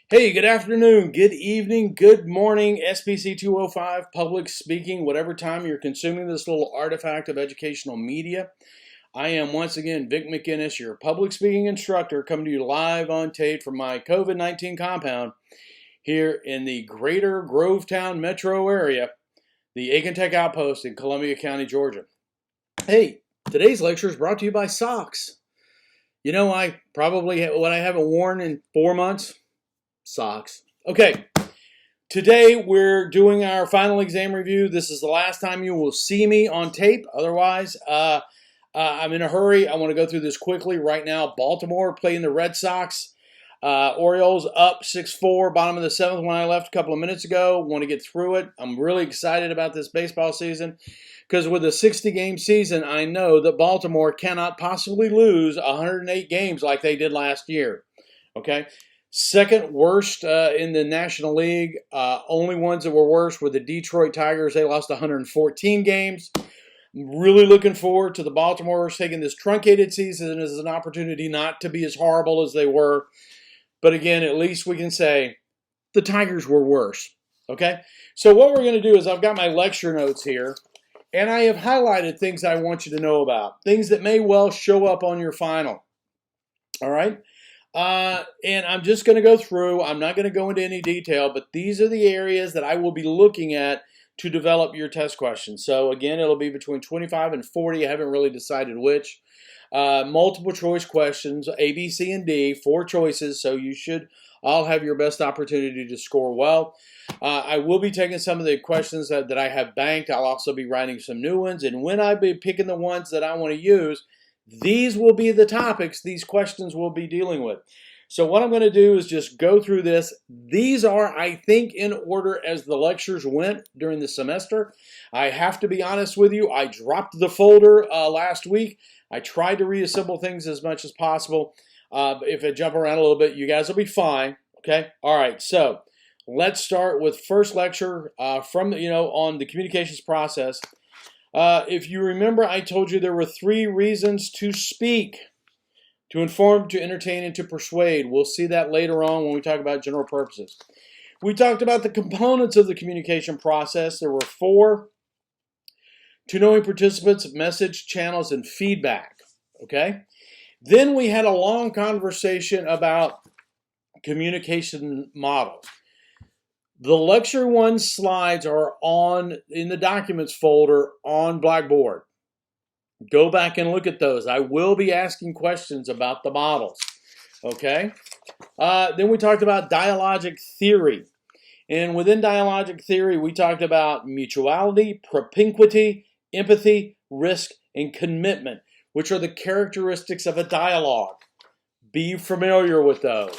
Hey, good afternoon, good evening, good morning, SPC-205, public speaking, whatever time you're consuming this little artifact of educational media. I am once again Vic McInnes, your public speaking instructor, coming to you live on tape from my COVID-19 compound here in the greater Grovetown metro area, the Aiken Tech Outpost in Columbia County, Georgia. Hey, today's lecture is brought to you by socks. You know, what I haven't worn in 4 months? Socks. Okay, today we're doing our final exam review. This is the last time you will see me on tape. Otherwise, I'm in a hurry. I want to go through this quickly. Right now, Baltimore playing the Red Sox. Orioles up 6-4, bottom of the seventh when I left a couple of minutes ago. Want to get through it. I'm really excited about this baseball season because with a 60-game season, I know that Baltimore cannot possibly lose 108 games like they did last year. Okay? Second worst in the National League. Only ones that were worse were the Detroit Tigers. They lost 114 games. I'm really looking forward to the Baltimore's taking this truncated season as an opportunity not to be as horrible as they were. But again, at least we can say the Tigers were worse. Okay? So what we're going to do is I've got my lecture notes here, and I have highlighted things I want you to know about, things that may well show up on your final. All right? And I'm just going to go through. I'm not going to go into any detail, but these are the areas that I will be looking at to develop your test questions. So again, it'll be between 25 and 40. I haven't really decided which. Multiple choice questions, A, B, C, and D, 4 choices. So you should all have your best opportunity to score well. I will be taking some of the questions that I have banked. I'll also be writing some new ones. And when I be picking the ones that I want to use, these will be the topics these questions will be dealing with. So what I'm going to do is just go through this. These are, I think, in order as the lectures went during the semester. I have to be honest with you. I dropped the folder last week. I tried to reassemble things as much as possible. If I jump around a little bit, you guys will be fine. Okay? All right. So let's start with first lecture on the communications process. If you remember, I told you there were 3 reasons to speak: to inform, to entertain, and to persuade. We'll see that later on when we talk about general purposes. We talked about the components of the communication process. There were 4: to knowing participants, message, channels, and feedback. Okay? Then we had a long conversation about communication models. The Lecture 1 slides are in the Documents folder on Blackboard. Go back and look at those. I will be asking questions about the models. Okay? Then we talked about dialogic theory. And within dialogic theory, we talked about mutuality, propinquity, empathy, risk, and commitment, which are the characteristics of a dialogue. Be familiar with those.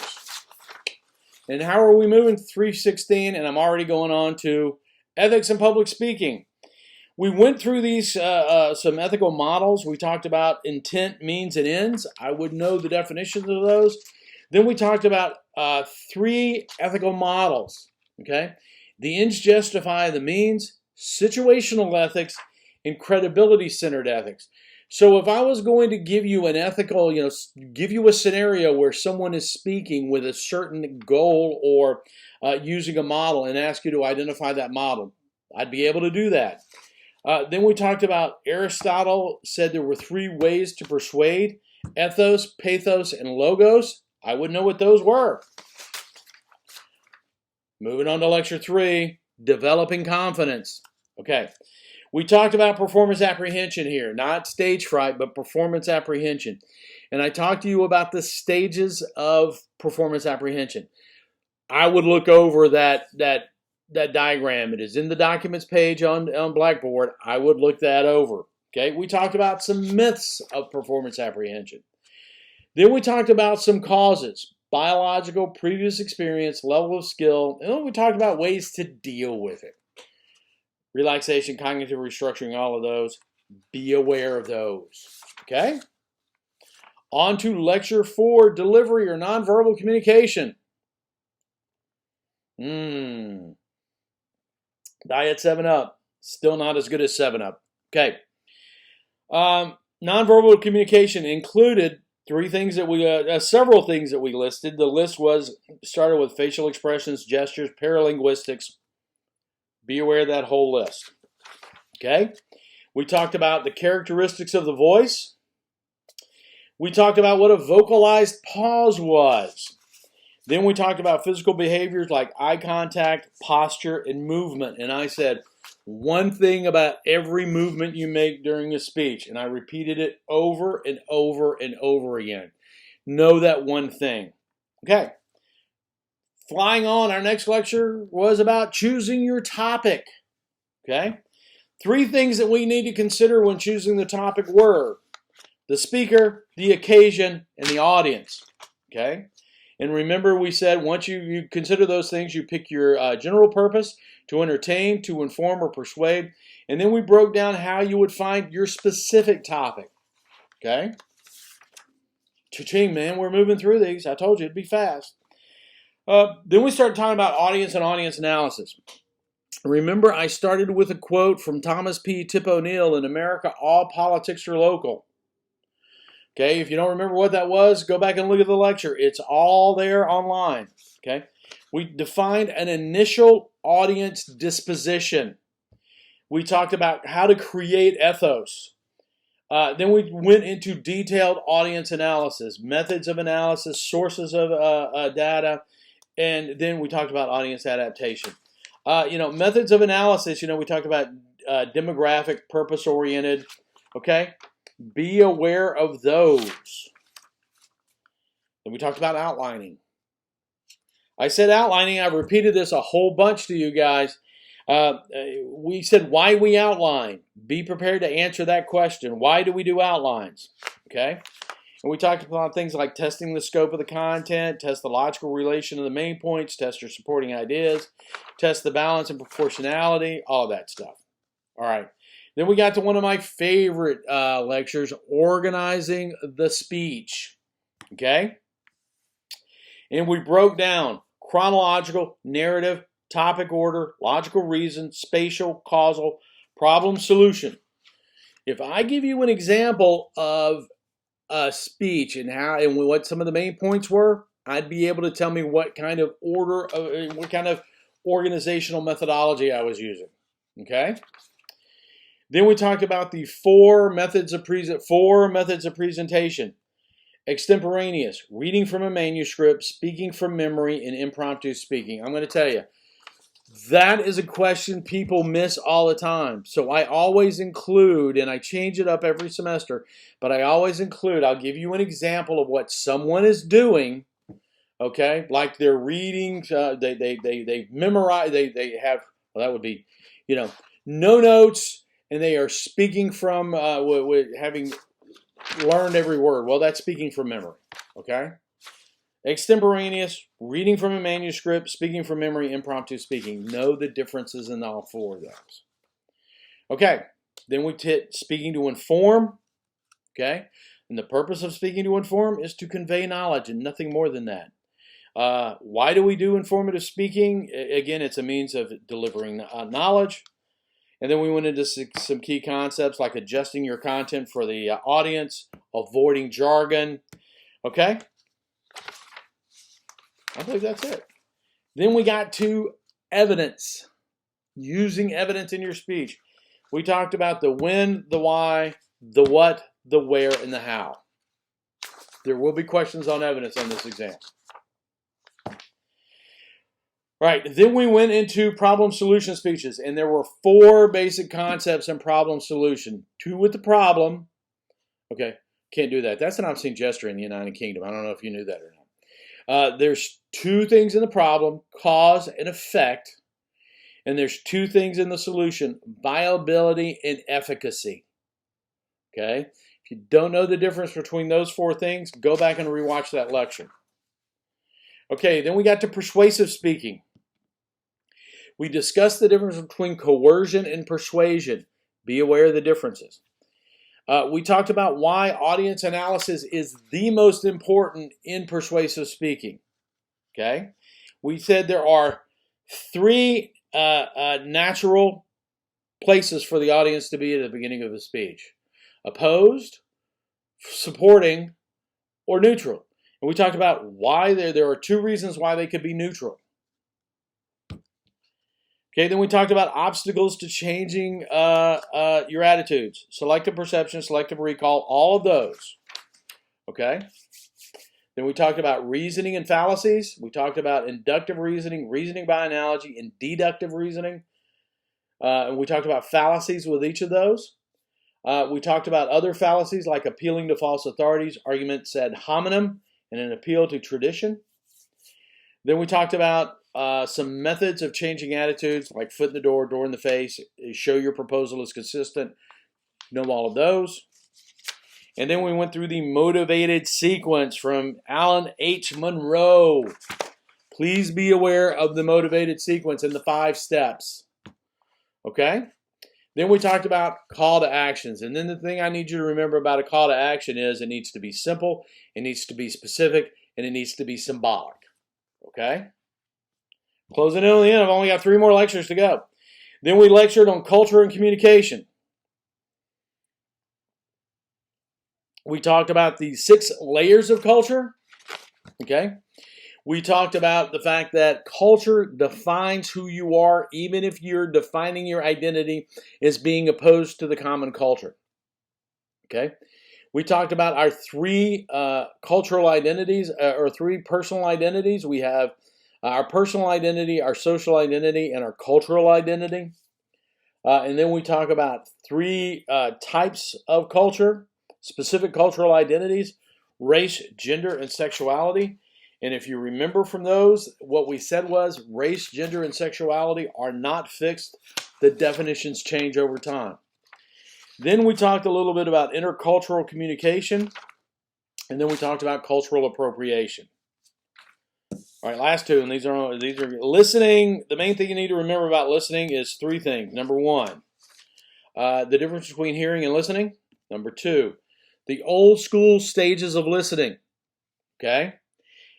And how are we moving? 316, and I'm already going on to ethics and public speaking. We went through these some ethical models. We talked about intent, means, and ends. I would know the definitions of those. Then we talked about 3 ethical models. Okay, the ends justify the means, situational ethics, and credibility-centered ethics. So if I was going to give you an ethical, give you a scenario where someone is speaking with a certain goal or using a model and ask you to identify that model, I'd be able to do that. Then we talked about Aristotle said there were 3 ways to persuade: ethos, pathos, and logos. I would know what those were. Moving on to lecture 3, developing confidence. Okay. We talked about performance apprehension here, not stage fright, but performance apprehension. And I talked to you about the stages of performance apprehension. I would look over that diagram. It is in the documents page on Blackboard. I would look that over. Okay, we talked about some myths of performance apprehension. Then we talked about some causes: biological, previous experience, level of skill, and then we talked about ways to deal with it. Relaxation, cognitive restructuring, all of those. Be aware of those. Okay? On to lecture 4, delivery or nonverbal communication. Diet 7-Up. Still not as good as 7-Up. Okay. Nonverbal communication included Three things that we, several things that we listed. The list started with facial expressions, gestures, paralinguistics. Be aware of that whole list. Okay? We talked about the characteristics of the voice. We talked about what a vocalized pause was. Then we talked about physical behaviors like eye contact, posture, and movement. And I said one thing about every movement you make during a speech, and I repeated it over and over and over again. Know that one thing. Okay. Flying on, our next lecture was about choosing your topic. Okay. Three things that we need to consider when choosing the topic were the speaker, the occasion, and the audience. Okay. And remember, we said once you consider those things, you pick your general purpose to entertain, to inform, or persuade. And then we broke down how you would find your specific topic. Okay? Cha-ching, man, we're moving through these. I told you it'd be fast. Then we started talking about audience and audience analysis. Remember, I started with a quote from Thomas P. Tip O'Neill, "In America, all politics are local." Okay, if you don't remember what that was, go back and look at the lecture. It's all there online. Okay, we defined an initial audience disposition. We talked about how to create ethos. Then we went into detailed audience analysis, methods of analysis, sources of data, and then we talked about audience adaptation. Methods of analysis, we talked about demographic, purpose-oriented, okay? Be aware of those. And we talked about outlining. I said outlining. I've repeated this a whole bunch to you guys. We said why we outline. Be prepared to answer that question. Why do we do outlines? Okay? And we talked about things like testing the scope of the content, test the logical relation of the main points, test your supporting ideas, test the balance and proportionality, all of that stuff. All right. Then we got to one of my favorite lectures, organizing the speech. Okay? And we broke down chronological, narrative, topic order, logical reason, spatial, causal, problem, solution. If I give you an example of a speech and what some of the main points were, I'd be able to tell me what kind of what kind of organizational methodology I was using. Okay? Then we talked about the four methods of presentation. Extemporaneous, reading from a manuscript, speaking from memory, and impromptu speaking. I'm going to tell you, that is a question people miss all the time. So I always include, and I change it up every semester, but I always include, I'll give you an example of what someone is doing, okay? Like they're reading, they memorize, they have, well, that would be, no notes, and they are speaking from having learned every word. Well, that's speaking from memory, okay? Extemporaneous, reading from a manuscript, speaking from memory, impromptu speaking. Know the differences in all four of those. Okay, then we hit speaking to inform, okay? And the purpose of speaking to inform is to convey knowledge and nothing more than that. Why do we do informative speaking? Again, it's a means of delivering knowledge. And then we went into some key concepts like adjusting your content for the audience, avoiding jargon. Okay? I believe that's it. Then we got to evidence. Using evidence in your speech. We talked about the when, the why, the what, the where, and the how. There will be questions on evidence on this exam. Right, then we went into problem solution speeches, and there were four basic concepts in problem solution. Two with the problem. Okay, can't do that. That's an obscene gesture in the United Kingdom. I don't know if you knew that or not. There's two things in the problem, cause and effect. And there's two things in the solution, viability and efficacy. Okay, if you don't know the difference between those four things, go back and rewatch that lecture. Okay, then we got to persuasive speaking. We discussed the difference between coercion and persuasion. Be aware of the differences. We talked about why audience analysis is the most important in persuasive speaking. Okay? We said there are three natural places for the audience to be at the beginning of a speech. Opposed, supporting, or neutral. And we talked about why there are two reasons why they could be neutral. Okay, then we talked about obstacles to changing your attitudes. Selective perception, selective recall, all of those. Okay? Then we talked about reasoning and fallacies. We talked about inductive reasoning, reasoning by analogy, and deductive reasoning. And we talked about fallacies with each of those. We talked about other fallacies like appealing to false authorities, arguments ad hominem, and an appeal to tradition. Then we talked about some methods of changing attitudes, like foot in the door, door in the face, show your proposal is consistent, know all of those. And then we went through the motivated sequence from Alan H. Monroe. Please be aware of the motivated sequence and the 5 steps. Okay? Then we talked about call to actions. And then the thing I need you to remember about a call to action is it needs to be simple, it needs to be specific, and it needs to be symbolic. Okay? Closing in on the end, I've only got 3 more lectures to go. Then we lectured on culture and communication. We talked about the 6 layers of culture. Okay? We talked about the fact that culture defines who you are, even if you're defining your identity as being opposed to the common culture. Okay? We talked about our 3 cultural identities, or 3 personal identities. We have our personal identity, our social identity, and our cultural identity. And then we talk about 3 types of culture, specific cultural identities: race, gender, and sexuality. And if you remember from those, what we said was race, gender, and sexuality are not fixed. The definitions change over time. Then we talked a little bit about intercultural communication. And then we talked about cultural appropriation. All right, last 2, and these are listening. The main thing you need to remember about listening is 3 things. Number 1, the difference between hearing and listening. Number 2, the old school stages of listening. Okay?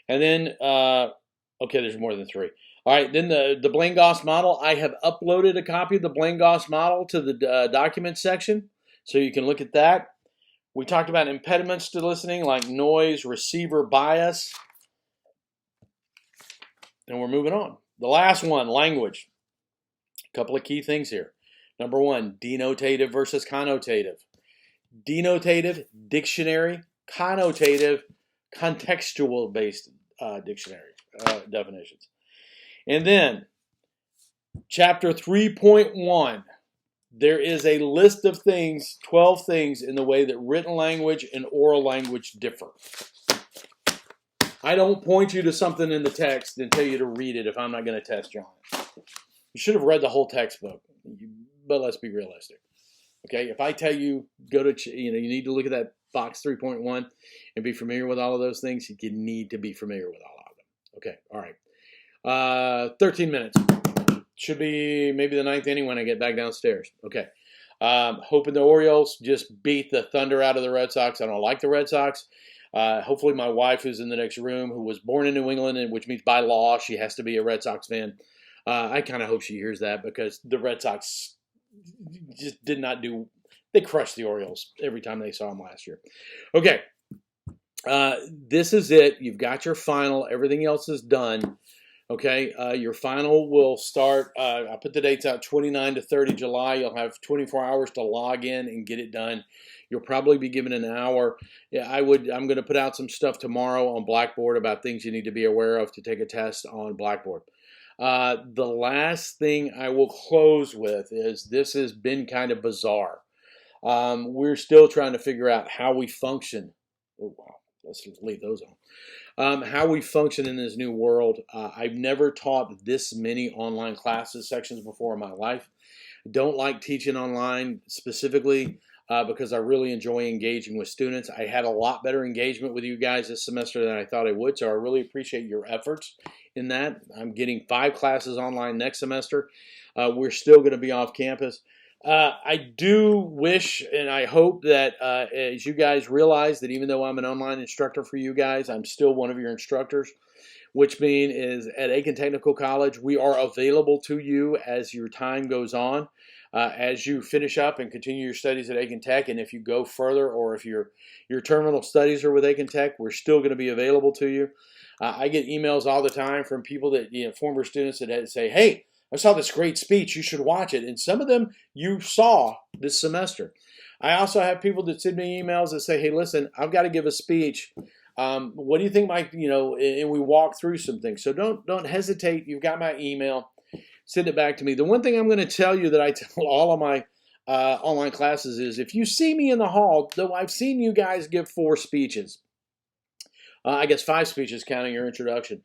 And then, okay, there's more than 3. All right, then the Blaine-Goss model. I have uploaded a copy of the Blaine-Goss model to the documents section, so you can look at that. We talked about impediments to listening like noise, receiver bias. And we're moving on. The last one, language. A couple of key things here. Number 1, denotative versus connotative. Denotative, dictionary. Connotative, contextual-based dictionary definitions. And then, chapter 3.1, there is a list of things, 12 things, in the way that written language and oral language differ. I don't point you to something in the text and tell you to read it if I'm not going to test you on it. You should have read the whole textbook, but let's be realistic. Okay, if I tell you you need to look at that box 3.1 and be familiar with all of those things, you need to be familiar with all of them. Okay, all right. 13 minutes. Should be maybe the 9th inning when I get back downstairs. Okay. Hoping the Orioles just beat the thunder out of the Red Sox. I don't like the Red Sox. Hopefully my wife, who's in the next room, who was born in New England, which means by law she has to be a Red Sox fan. I kind of hope she hears that, because the Red Sox just did not do. They crushed the Orioles every time they saw them last year. Okay, this is it. You've got your final. Everything else is done. Okay, your final will start. I put the dates out 29 to 30 July. You'll have 24 hours to log in and get it done. You'll probably be given an hour. Yeah, I'm going to put out some stuff tomorrow on Blackboard about things you need to be aware of to take a test on Blackboard. The last thing I will close with is this has been kind of bizarre. We're still trying to figure out how we function. Oh, wow. Let's leave those on. How we function in this new world. I've never taught this many online classes sections before in my life. Don't like teaching online specifically because I really enjoy engaging with students. I had a lot better engagement with you guys this semester than I thought I would, so I really appreciate your efforts in that. I'm getting 5 classes online next semester. We're still going to be off campus. I do wish and I hope that as you guys realize that even though I'm an online instructor for you guys, I'm still one of your instructors, which means is at Aiken Technical College, we are available to you as your time goes on. as you finish up and continue your studies at Aiken Tech. And if you go further, or if your terminal studies are with Aiken Tech, we're still going to be available to you. I get emails all the time from people that, former students that say, hey, I saw this great speech, you should watch it. And some of them you saw this semester. I also have people that send me emails that say, hey, listen, I've got to give a speech. What do you think, Mike? And we walk through some things. So don't hesitate. You've got my email. Send it back to me. The one thing I'm going to tell you that I tell all of my online classes is, if you see me in the hall, though I've seen you guys give 4 speeches, I guess 5 speeches counting your introduction.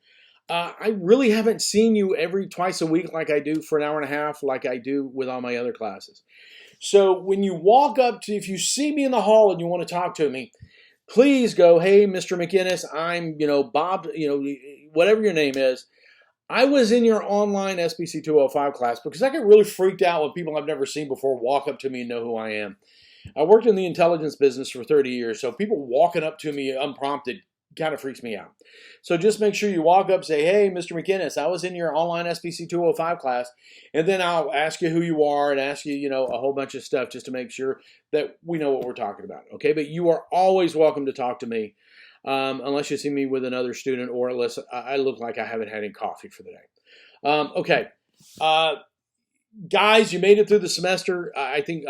I really haven't seen you twice a week like I do for an hour and a half, like I do with all my other classes. So when you walk up to, if you see me in the hall and you want to talk to me, please go, hey, Mr. McInnes, I'm, Bob, whatever your name is. I was in your online SPC-205 class, because I get really freaked out when people I've never seen before walk up to me and know who I am. I worked in the intelligence business for 30 years, so people walking up to me unprompted kind of freaks me out. So just make sure you walk up, say, hey, Mr. McInnes, I was in your online SPC-205 class, and then I'll ask you who you are and ask you, a whole bunch of stuff just to make sure that we know what we're talking about, okay? But you are always welcome to talk to me, unless you see me with another student, or unless I look like I haven't had any coffee for the day. Okay. Guys, you made it through the semester. I think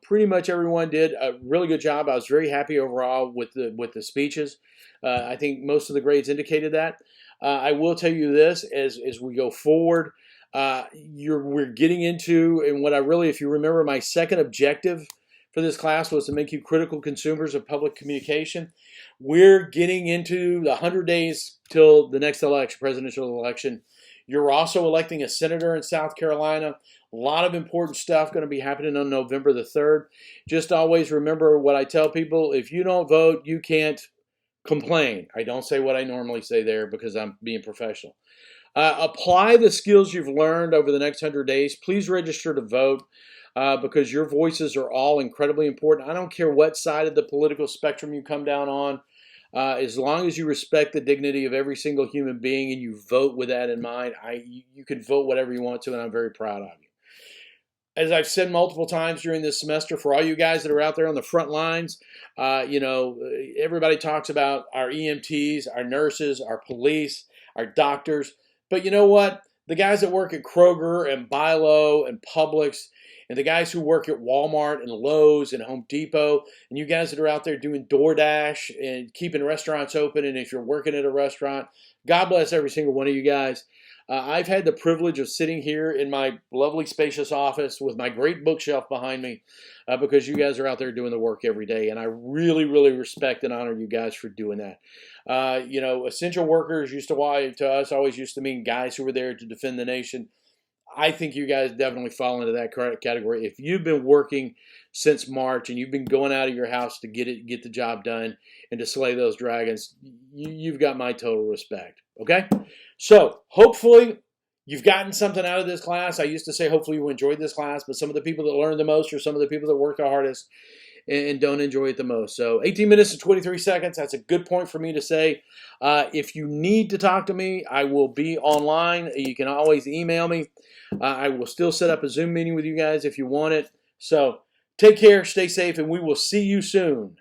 pretty much everyone did a really good job. I was very happy overall with the speeches. I think most of the grades indicated that. I will tell you this, as we go forward, we're getting into, and what if you remember, my second objective for this class was to make you critical consumers of public communication. We're getting into the 100 days till the next election, presidential election. You're also electing a senator in South Carolina. A lot of important stuff going to be happening on November the 3rd. Just always remember what I tell people: if you don't vote, you can't complain. I don't say what I normally say there because I'm being professional. Apply the skills you've learned over the next 100 days. Please register to vote, because your voices are all incredibly important. I don't care what side of the political spectrum you come down on. As long as you respect the dignity of every single human being and you vote with that in mind, you can vote whatever you want to, and I'm very proud of you. As I've said multiple times during this semester, for all you guys that are out there on the front lines, everybody talks about our EMTs, our nurses, our police, our doctors. But you know what? The guys that work at Kroger and Bilo and Publix, and the guys who work at Walmart and Lowe's and Home Depot, and you guys that are out there doing DoorDash and keeping restaurants open, and if you're working at a restaurant, God bless every single one of you guys. I've had the privilege of sitting here in my lovely spacious office with my great bookshelf behind me, because you guys are out there doing the work every day, and I really, really respect and honor you guys for doing that. Essential workers to us always used to mean guys who were there to defend the nation. I think you guys definitely fall into that category. If you've been working since March and you've been going out of your house to get the job done and to slay those dragons, you've got my total respect. Okay? So hopefully you've gotten something out of this class. I used to say hopefully you enjoyed this class, but some of the people that learned the most are some of the people that work the hardest and don't enjoy it the most. So 18 minutes and 23 seconds, that's a good point for me to say. If you need to talk to me, I will be online. You can always email me. I will still set up a Zoom meeting with you guys if you want it. So take care, stay safe, and we will see you soon.